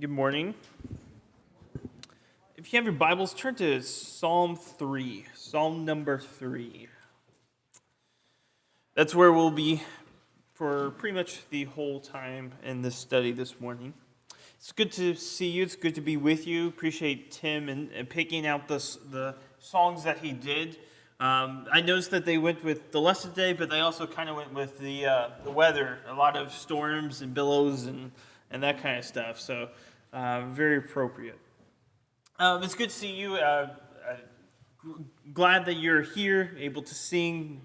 Good morning. If you have your Bibles, turn to Psalm 3, Psalm number 3. That's where we'll be for pretty much the whole time in this study this morning. It's good to see you. It's good to be with you. Appreciate Tim and picking out the songs that he did. I noticed that they went with the lesson today, but they also kind of went with the weather. A lot of storms and billows and that kind of stuff. So very appropriate. It's good to see you. Glad that you're here, able to sing,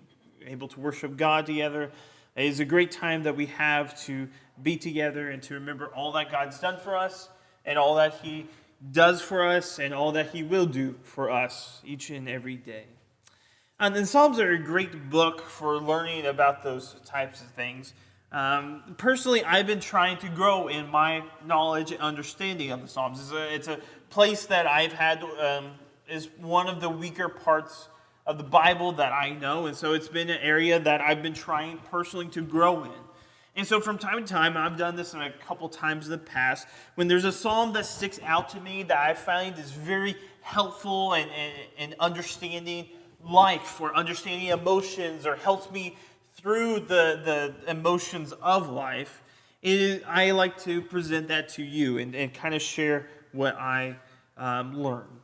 able to worship God together. It is a great time that we have to be together and to remember all that God's done for us and all that He does for us and all that He will do for us each and every day. And the Psalms are a great book for learning about those types of things. Personally, I've been trying to grow in my knowledge and understanding of the Psalms. It's a place that I've had is one of the weaker parts of the Bible that I know, and so it's been an area that I've been trying personally to grow in. And so from time to time, I've done this a couple times in the past, when there's a psalm that sticks out to me that I find is very helpful in understanding life or understanding emotions or helps me through the emotions of life, I like to present that to you and kind of share what I learned.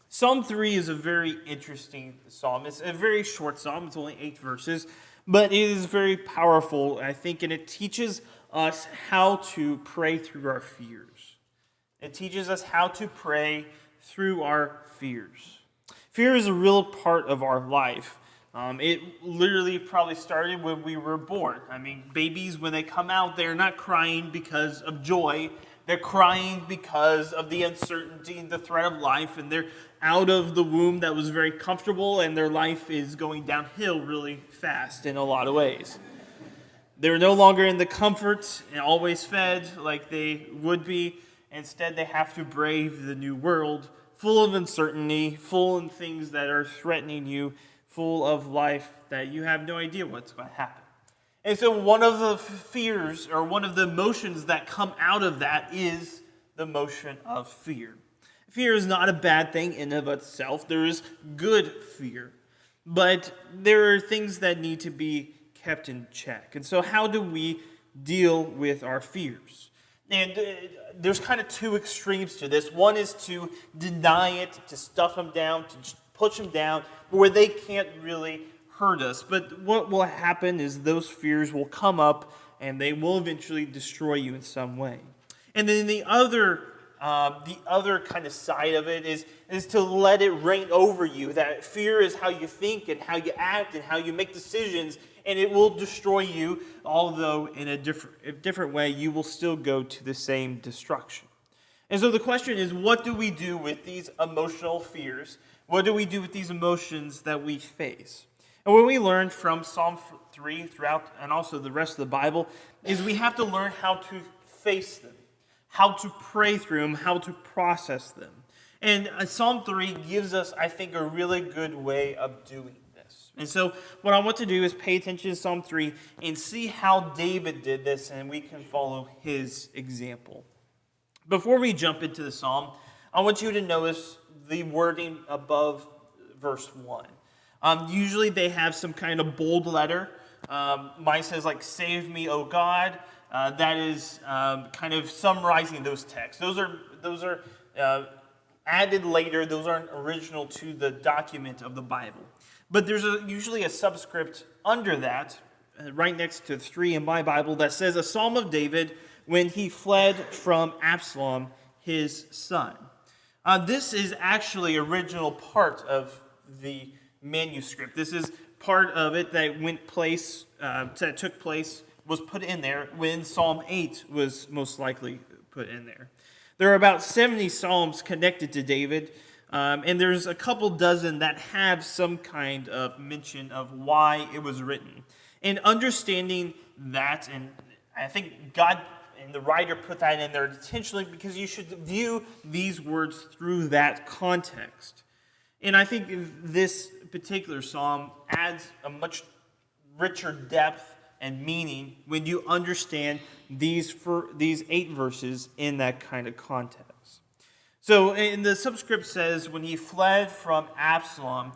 Psalm 3 is a very interesting psalm. It's a very short psalm. It's only 8 verses, but it is very powerful, I think, and it teaches us how to pray through our fears. It teaches us how to pray through our fears. Fear is a real part of our life. It literally probably started when we were born. I mean, babies, when they come out, they're not crying because of joy. They're crying because of the uncertainty and the threat of life, and they're out of the womb that was very comfortable, and their life is going downhill really fast in a lot of ways. They're no longer in the comfort and always fed like they would be. Instead, they have to brave the new world, full of uncertainty, full of things that are threatening you, full of life that you have no idea what's going to happen. And so one of the fears or one of the emotions that come out of that is the emotion of fear. Fear is not a bad thing in and of itself. There is good fear. But there are things that need to be kept in check. And so how do we deal with our fears? And there's kind of two extremes to this. One is to deny it, to stuff them down, to push them down, where they can't really hurt us. But what will happen is those fears will come up and they will eventually destroy you in some way. And then the other kind of side of it is to let it reign over you. That fear is how you think and how you act and how you make decisions, and it will destroy you, although in a different way, you will still go to the same destruction. And so the question is, what do we do with these emotional fears? What do we do with these emotions that we face? And what we learned from Psalm 3 throughout, and also the rest of the Bible, is we have to learn how to face them, how to pray through them, how to process them. And Psalm 3 gives us, I think, a really good way of doing this. And so what I want to do is pay attention to Psalm 3 and see how David did this, and we can follow his example. Before we jump into the psalm, I want you to notice the wording above verse 1. Usually they have some kind of bold letter. Mine says "Save me, O God." That is kind of summarizing those texts. Those are added later. Those aren't original to the document of the Bible. But there's usually a subscript under that, right next to 3 in my Bible, that says a psalm of David when he fled from Absalom, his son. This is actually original part of the manuscript. This is part of it that took place, was put in there when Psalm 8 was most likely put in there. There are about 70 psalms connected to David, and there's a couple dozen that have some kind of mention of why it was written. And understanding that, and I think God and the writer put that in there intentionally because you should view these words through that context. And I think this particular psalm adds a much richer depth and meaning when you understand these 8 verses in that kind of context. So in the subscript says, when he fled from Absalom,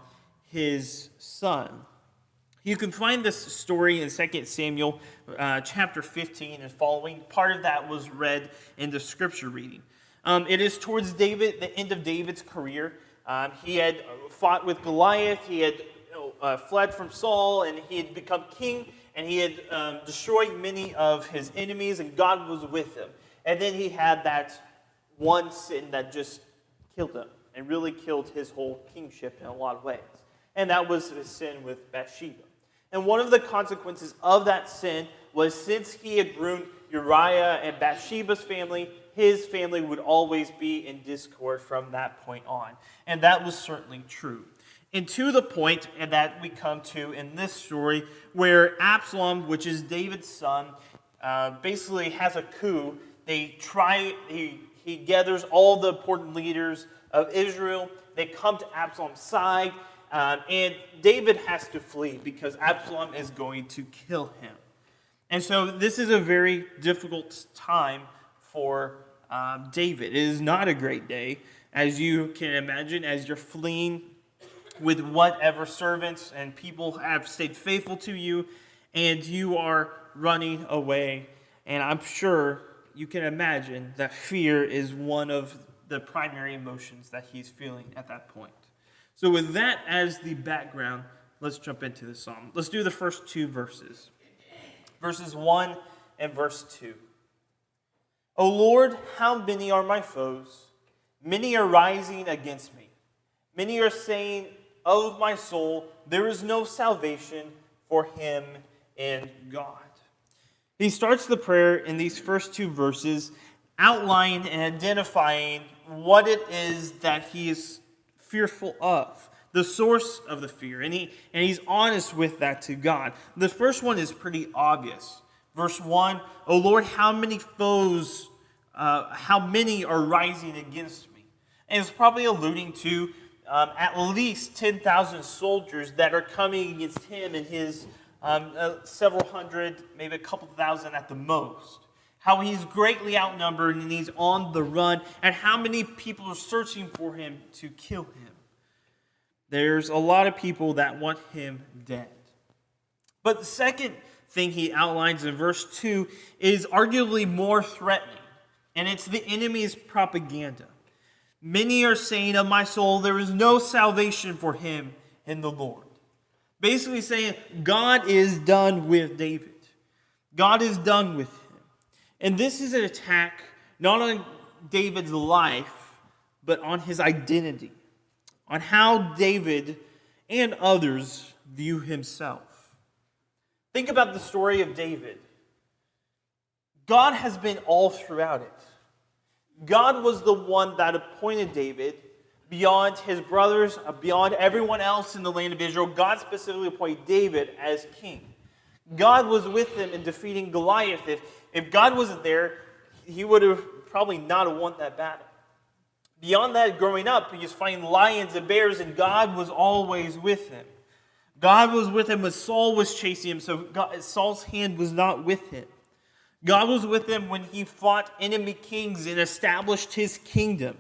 his son. You can find this story in 2 Samuel chapter 15 and following. Part of that was read in the scripture reading. It is towards David, the end of David's career. He had fought with Goliath. He had fled from Saul, and he had become king, and he had destroyed many of his enemies, and God was with him. And then he had that one sin that just killed him and really killed his whole kingship in a lot of ways. And that was his sin with Bathsheba. And one of the consequences of that sin was, since he had ruined Uriah and Bathsheba's family, his family would always be in discord from that point on. And that was certainly true. And to the point that we come to in this story, where Absalom, which is David's son, basically has a coup. He gathers all the important leaders of Israel. They come to Absalom's side. And David has to flee because Absalom is going to kill him. And so this is a very difficult time for David. It is not a great day, as you can imagine, as you're fleeing with whatever servants and people have stayed faithful to you, and you are running away. And I'm sure you can imagine that fear is one of the primary emotions that he's feeling at that point. So with that as the background, let's jump into the psalm. Let's do the first 2 verses. Verses 1 and verse 2. O Lord, how many are my foes? Many are rising against me. Many are saying of my soul, there is no salvation for him in God. He starts the prayer in these first 2 verses, outlining and identifying what it is that he is fearful of, the source of the fear, and he's honest with that to God. The first one is pretty obvious. Verse 1, O Lord, how many foes, how many are rising against me? And it's probably alluding to at least 10,000 soldiers that are coming against him and his several hundred, maybe a couple thousand at the most. How he's greatly outnumbered and he's on the run, and how many people are searching for him to kill him. There's a lot of people that want him dead. But the second thing he outlines in verse 2 is arguably more threatening, and it's the enemy's propaganda. Many are saying of my soul, there is no salvation for him in the Lord. Basically saying, God is done with David. God is done with him. And this is an attack not on David's life, but on his identity, on how David and others view himself. Think about the story of David. God has been all throughout it. God was the one that appointed David beyond his brothers, beyond everyone else in the land of Israel. God specifically appointed David as king. God was with him in defeating Goliath. If God wasn't there, he would have probably not won that battle. Beyond that, growing up, he was fighting lions and bears, and God was always with him. God was with him when Saul was chasing him, so Saul's hand was not with him. God was with him when he fought enemy kings and established his kingdom.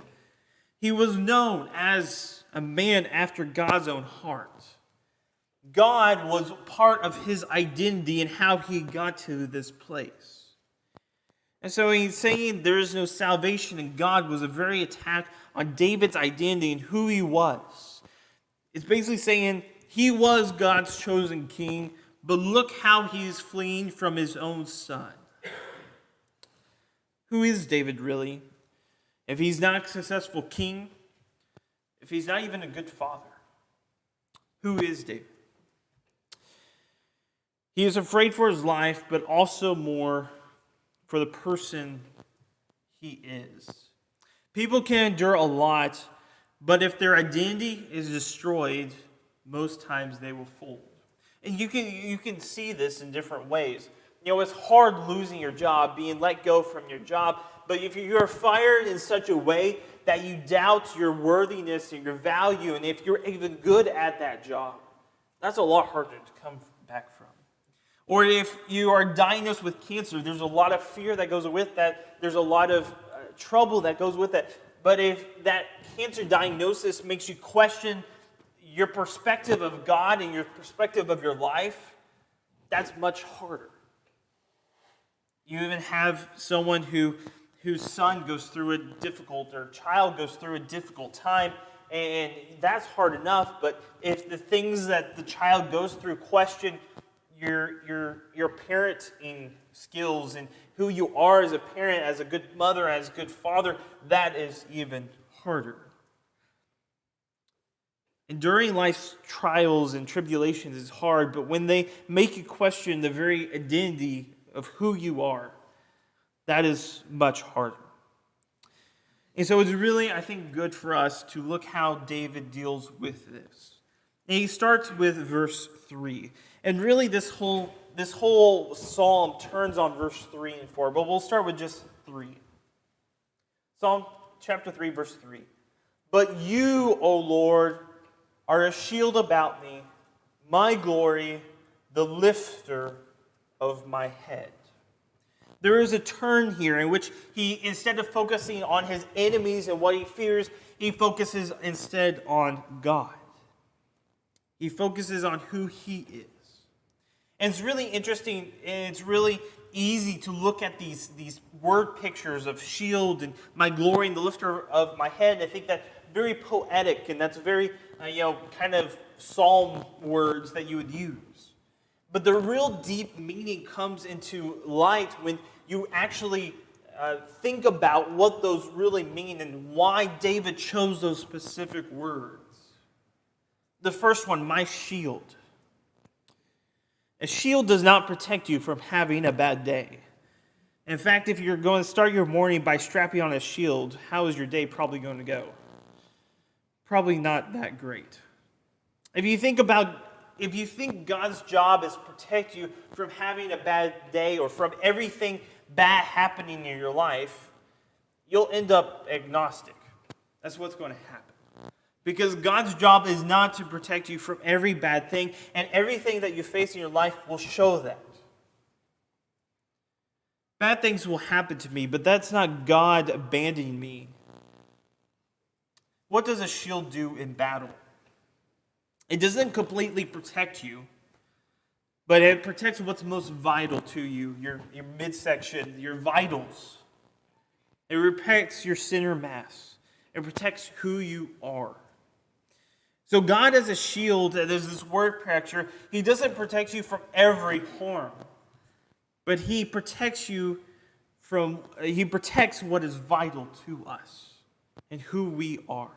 He was known as a man after God's own heart. God was part of his identity and how he got to this place. And so he's saying there is no salvation in God was a very attack on David's identity and who he was. It's basically saying he was God's chosen king, but look how he's fleeing from his own son. Who is David really? If he's not a successful king, if he's not even a good father, who is David? He is afraid for his life, but also more for the person he is. People can endure a lot, but if their identity is destroyed, most times they will fold. And you can see this in different ways. You know, it's hard losing your job, being let go from your job, but if you're fired in such a way that you doubt your worthiness and your value, and if you're even good at that job, that's a lot harder to come back from. Or if you are diagnosed with cancer, there's a lot of fear that goes with that. There's a lot of trouble that goes with it. But if that cancer diagnosis makes you question your perspective of God and your perspective of your life, that's much harder. You even have someone whose son goes through a difficult, or child goes through a difficult time, and that's hard enough. But if the things that the child goes through question your parenting skills and who you are as a parent, as a good mother, as a good father, that is even harder. Enduring life's trials and tribulations is hard, but when they make you question the very identity of who you are, that is much harder. And so it's really, I think, good for us to look how David deals with this. And he starts with verse 3. And really this whole psalm turns on verse 3 and 4, but we'll start with just 3. Psalm chapter 3, verse 3. But you, O Lord, are a shield about me, my glory, the lifter of my head. There is a turn here in which he, instead of focusing on his enemies and what he fears, he focuses instead on God. He focuses on who he is. And it's really interesting, and it's really easy to look at these word pictures of shield and my glory and the lifter of my head. I think that's very poetic, and that's very, kind of psalm words that you would use. But the real deep meaning comes into light when you actually think about what those really mean and why David chose those specific words. The first one, my shield. A shield does not protect you from having a bad day. In fact, if you're going to start your morning by strapping on a shield, how is your day probably going to go? Probably not that great. If you think God's job is to protect you from having a bad day or from everything bad happening in your life, you'll end up agnostic. That's what's going to happen. Because God's job is not to protect you from every bad thing, and everything that you face in your life will show that. Bad things will happen to me, but that's not God abandoning me. What does a shield do in battle? It doesn't completely protect you, but it protects what's most vital to you, your midsection, your vitals. It protects your center mass. It protects who you are. So God as a shield, there's this word picture, he doesn't protect you from every harm, but he protects what is vital to us and who we are.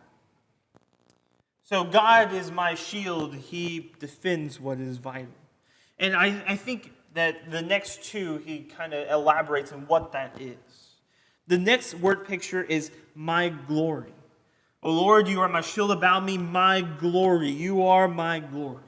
So God is my shield, he defends what is vital. And I think that the next two, he kind of elaborates on what that is. The next word picture is my glory. O Lord, you are my shield about me, my glory. You are my glory.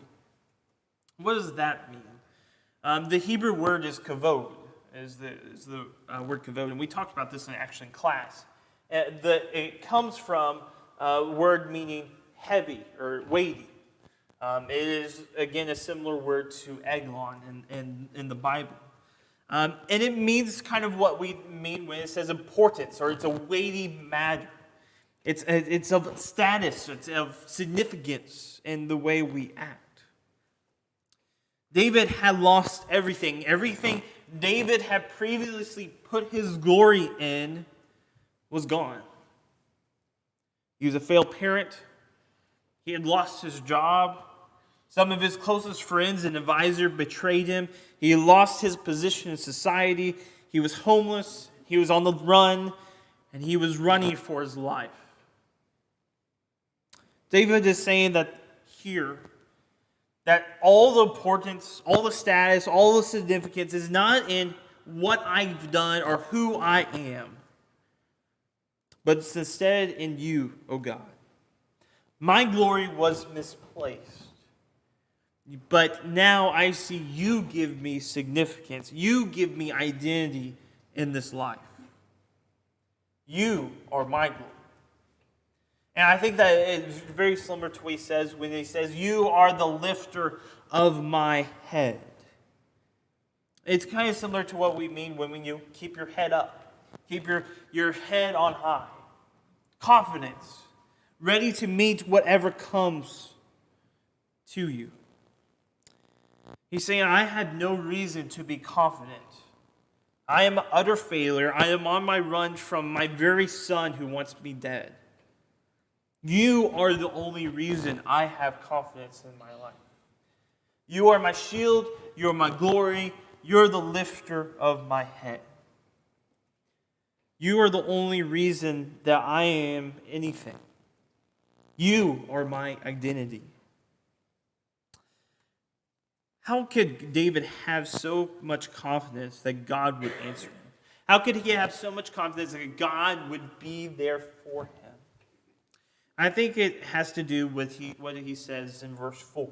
What does that mean? The Hebrew word is kavod, is the word kavod, and we talked about this in class. It comes from a word meaning heavy or weighty. It is, again, a similar word to eglon in the Bible. And it means kind of what we mean when it says importance, or it's a weighty matter. It's of status, it's of significance in the way we act. David had lost everything. Everything David had previously put his glory in was gone. He was a failed parent. He had lost his job. Some of his closest friends and advisor betrayed him. He lost his position in society. He was homeless. He was on the run. And he was running for his life. David is saying that here, that all the importance, all the status, all the significance is not in what I've done or who I am, but it's instead in you, O God. My glory was misplaced, but now I see you give me significance. You give me identity in this life. You are my glory. And I think that it's very similar to what he says when he says, you are the lifter of my head. It's kind of similar to what we mean when you keep your head up. Keep your head on high. Confidence. Ready to meet whatever comes to you. He's saying, I had no reason to be confident. I am an utter failure. I am on my run from my very son who wants me dead. You are the only reason I have confidence in my life. You are my shield. You are my glory. You're the lifter of my head. You are the only reason that I am anything. You are my identity. How could David have so much confidence that God would answer him? How could he have so much confidence that God would be there for him? I think it has to do with what he says in verse 4.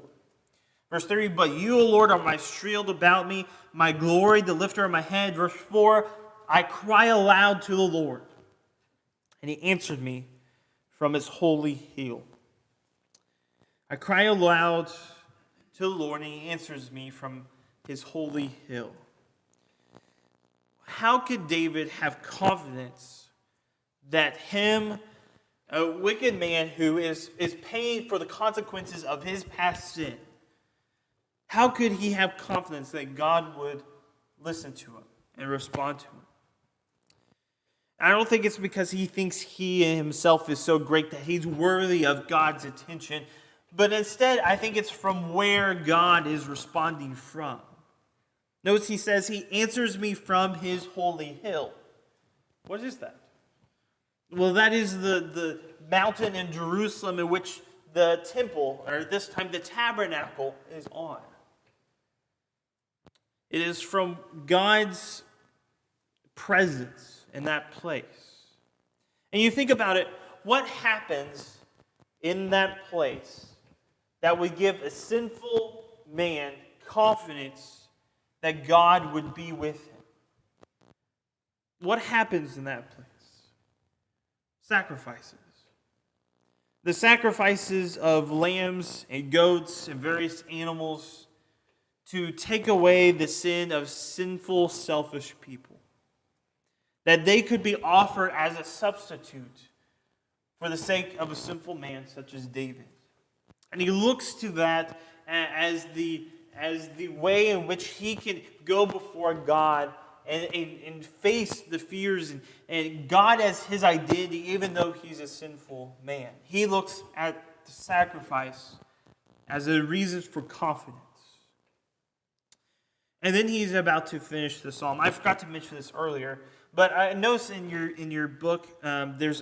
Verse 3, but you, O Lord, are my shield about me, my glory, the lifter of my head. Verse 4, I cry aloud to the Lord, and he answered me from his holy hill. I cry aloud to the Lord, and he answers me from his holy hill. How could David have confidence that him, a wicked man who is paying for the consequences of his past sin, how could he have confidence that God would listen to him and respond to him? I don't think it's because he thinks he himself is so great that he's worthy of God's attention, but instead I think it's from where God is responding from. Notice he says, he answers me from his holy hill. What is that? Well, that is the mountain in Jerusalem in which the temple, or this time the tabernacle, is on. It is from God's presence in that place. And you think about it, what happens in that place that would give a sinful man confidence that God would be with him? What happens in that place? Sacrifices. The sacrifices of lambs and goats and various animals to take away the sin of sinful, selfish people. That they could be offered as a substitute for the sake of a sinful man such as David. And he looks to that as the way in which he can go before God and face the fears and God as his identity, even though he's a sinful man. He looks at the sacrifice as a reason for confidence. And then he's about to finish the psalm. I forgot to mention this earlier, but I noticed in your book there's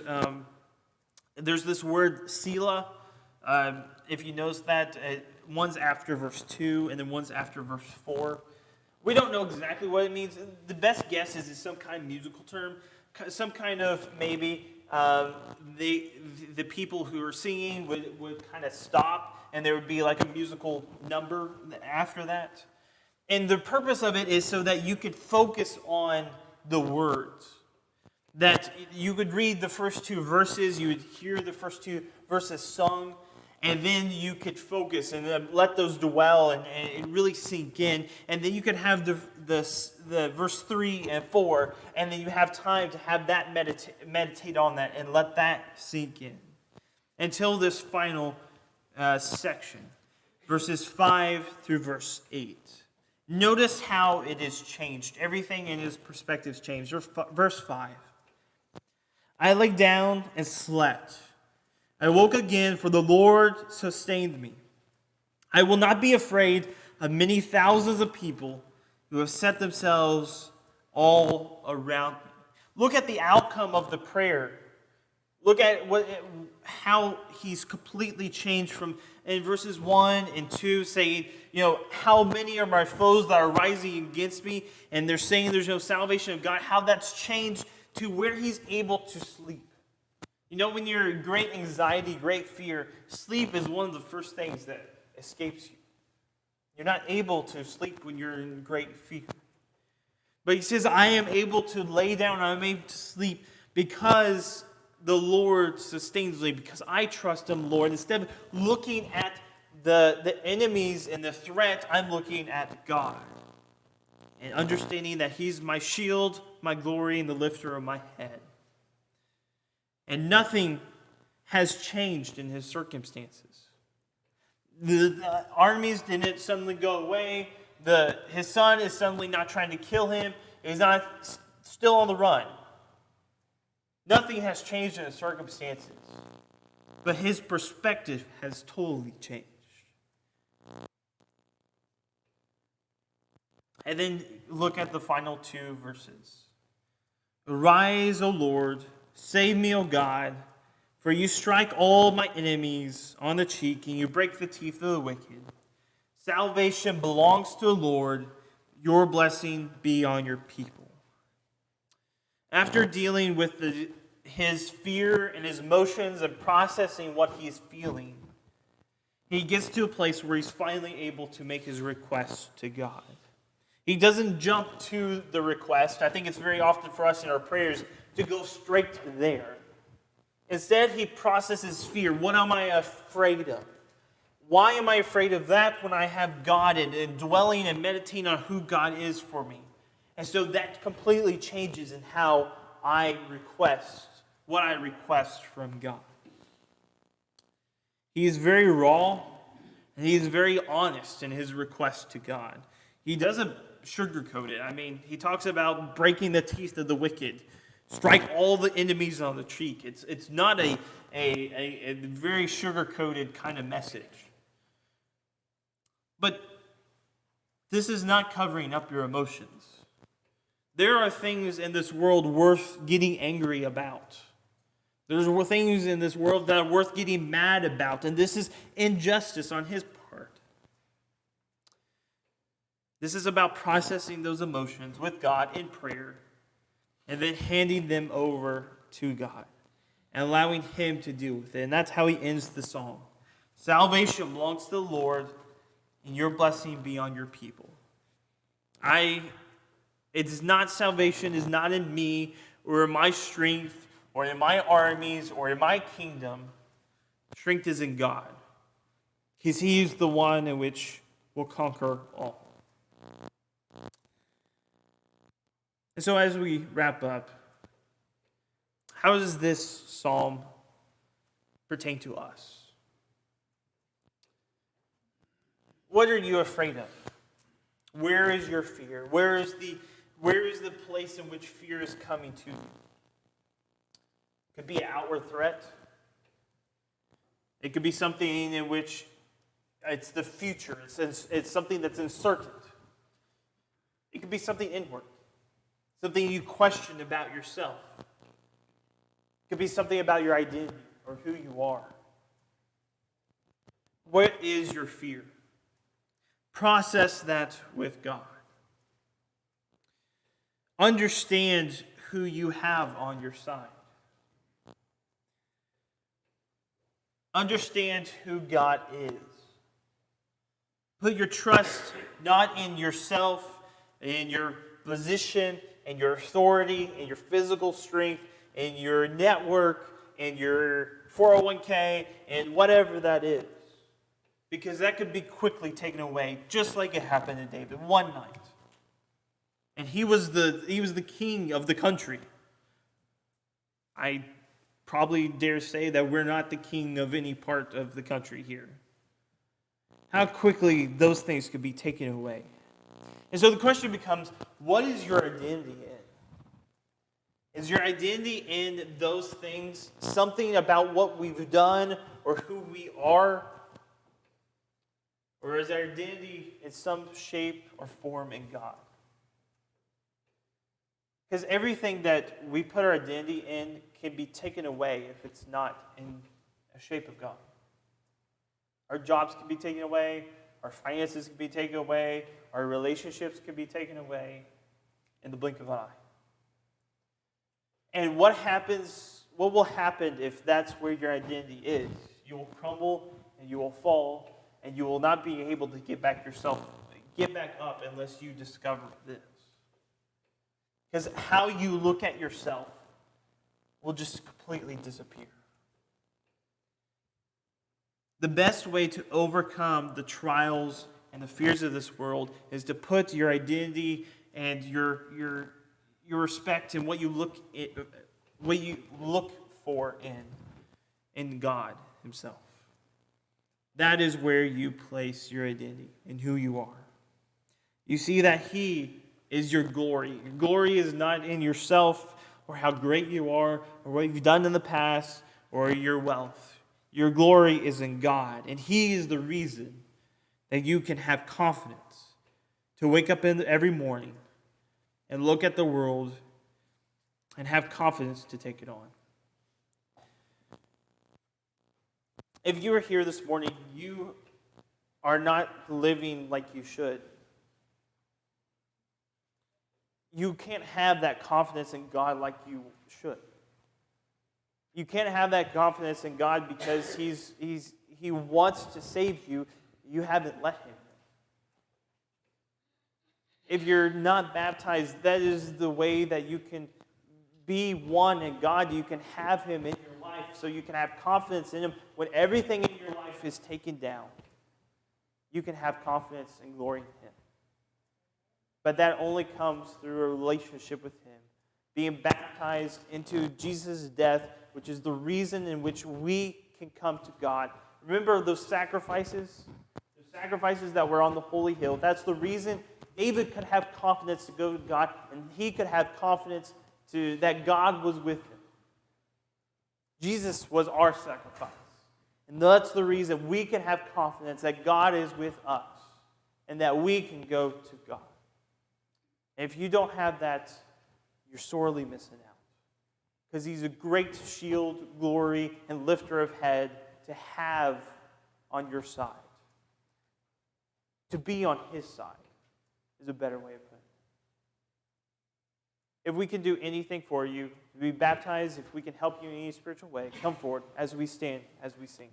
this word Selah. If you notice that, one's after verse 2 and then one's after verse 4. We don't know exactly what it means. The best guess is it's some kind of musical term, some kind of maybe the people who are singing would kind of stop and there would be like a musical number after that. And the purpose of it is so that you could focus on the words. That you could read the first two verses, you would hear the first two verses sung, and then you could focus and let those dwell and really sink in. And then you could have the verse 3 and 4, and then you have time to have that meditate on that and let that sink in. Until this final section, verses 5 through verse 8. Notice how it is changed. Everything in his perspective is changed. Verse 5. I lay down and slept. I woke again, for the Lord sustained me. I will not be afraid of many thousands of people who have set themselves all around me. Look at the outcome of the prayer. Look at how he's completely changed from in verses 1 and 2 saying, how many are my foes that are rising against me? And they're saying there's no salvation of God. How that's changed to where he's able to sleep. When you're in great anxiety, great fear, sleep is one of the first things that escapes you. You're not able to sleep when you're in great fear. But he says, I am able to lay down, I'm able to sleep because the Lord sustains me, because I trust him, Lord. Instead of looking at the enemies and the threat, I'm looking at God. and understanding that he's my shield, my glory, and the lifter of my head. And nothing has changed in his circumstances. The armies didn't suddenly go away. His son is suddenly not trying to kill him. He's not still on the run. Nothing has changed in his circumstances. But his perspective has totally changed. And then look at the final two verses. Arise, O Lord, save me, O God, for you strike all my enemies on the cheek, and you break the teeth of the wicked. Salvation belongs to the Lord. Your blessing be on your people. After dealing with his fear and his emotions and processing what he's feeling, he gets to a place where he's finally able to make his request to God. He doesn't jump to the request. I think it's very often for us in our prayers to go straight to there. Instead, he processes fear. What am I afraid of? Why am I afraid of that when I have God and dwelling and meditating on who God is for me? And so that completely changes in how I request, what I request from God. He is very raw, and he is very honest in his request to God. He doesn't sugarcoat it. I mean, he talks about breaking the teeth of the wicked, strike all the enemies on the cheek. It's not a very sugar-coated kind of message. But this is not covering up your emotions. There are things in this world worth getting angry about. There's things in this world that are worth getting mad about, and this is injustice on his part. This is about processing those emotions with God in prayer and then handing them over to God and allowing him to deal with it. And that's how he ends the song. Salvation belongs to the Lord, and your blessing be on your people. It's not salvation is not in me or in my strength or in my armies or in my kingdom. Strength is in God, because he is the one in which will conquer all. And so as we wrap up, how does this psalm pertain to us? What are you afraid of? Where is your fear? Where is the place in which fear is coming to you? It could be an outward threat. It could be something in which it's the future. It's something that's uncertain. It could be something inward. Something you question about yourself. It could be something about your identity or who you are. What is your fear? Process that with God. Understand who you have on your side. Understand who God is. Put your trust not in yourself, in your position, in your authority, in your physical strength, in your network, in your 401k, and whatever that is. Because that could be quickly taken away, just like it happened to David one night. And he was the king of the country. I probably dare say that we're not the king of any part of the country here. How quickly those things could be taken away. And so the question becomes, what is your identity in? Is your identity in those things something about what we've done or who we are? Or is our identity in some shape or form in God? Because everything that we put our identity in can be taken away if it's not in a shape of God. Our jobs can be taken away. Our finances can be taken away. Our relationships can be taken away in the blink of an eye. And what will happen if that's where your identity is? You will crumble and you will fall, and you will not be able to get back up unless you discover this. Because how you look at yourself will just completely disappear. The best way to overcome the trials and the fears of this world is to put your identity and your respect and what you look for in God himself. That is where you place your identity and who you are. You see that he is your glory. Your glory is not in yourself or how great you are or what you've done in the past or your wealth. Your glory is in God, and he is the reason that you can have confidence to wake up every morning and look at the world and have confidence to take it on. If you are here this morning, you are not living like you should. You can't have that confidence in God like you should. You can't have that confidence in God because He wants to save you. You haven't let him. If you're not baptized, that is the way that you can be one in God. You can have him in your life so you can have confidence in him when everything in your life is taken down. You can have confidence and glory in him. But that only comes through a relationship with him. Being baptized into Jesus' death, which is the reason in which we can come to God. Remember those sacrifices? The sacrifices that were on the holy hill. That's the reason David could have confidence to go to God, and he could have confidence that God was with him. Jesus was our sacrifice. And that's the reason we can have confidence that God is with us and that we can go to God. And if you don't have that, you're sorely missing out. Because he's a great shield, glory, and lifter of head to have on your side. To be on his side is a better way of putting it. If we can do anything for you, to be baptized, if we can help you in any spiritual way, come forward as we stand, as we sing.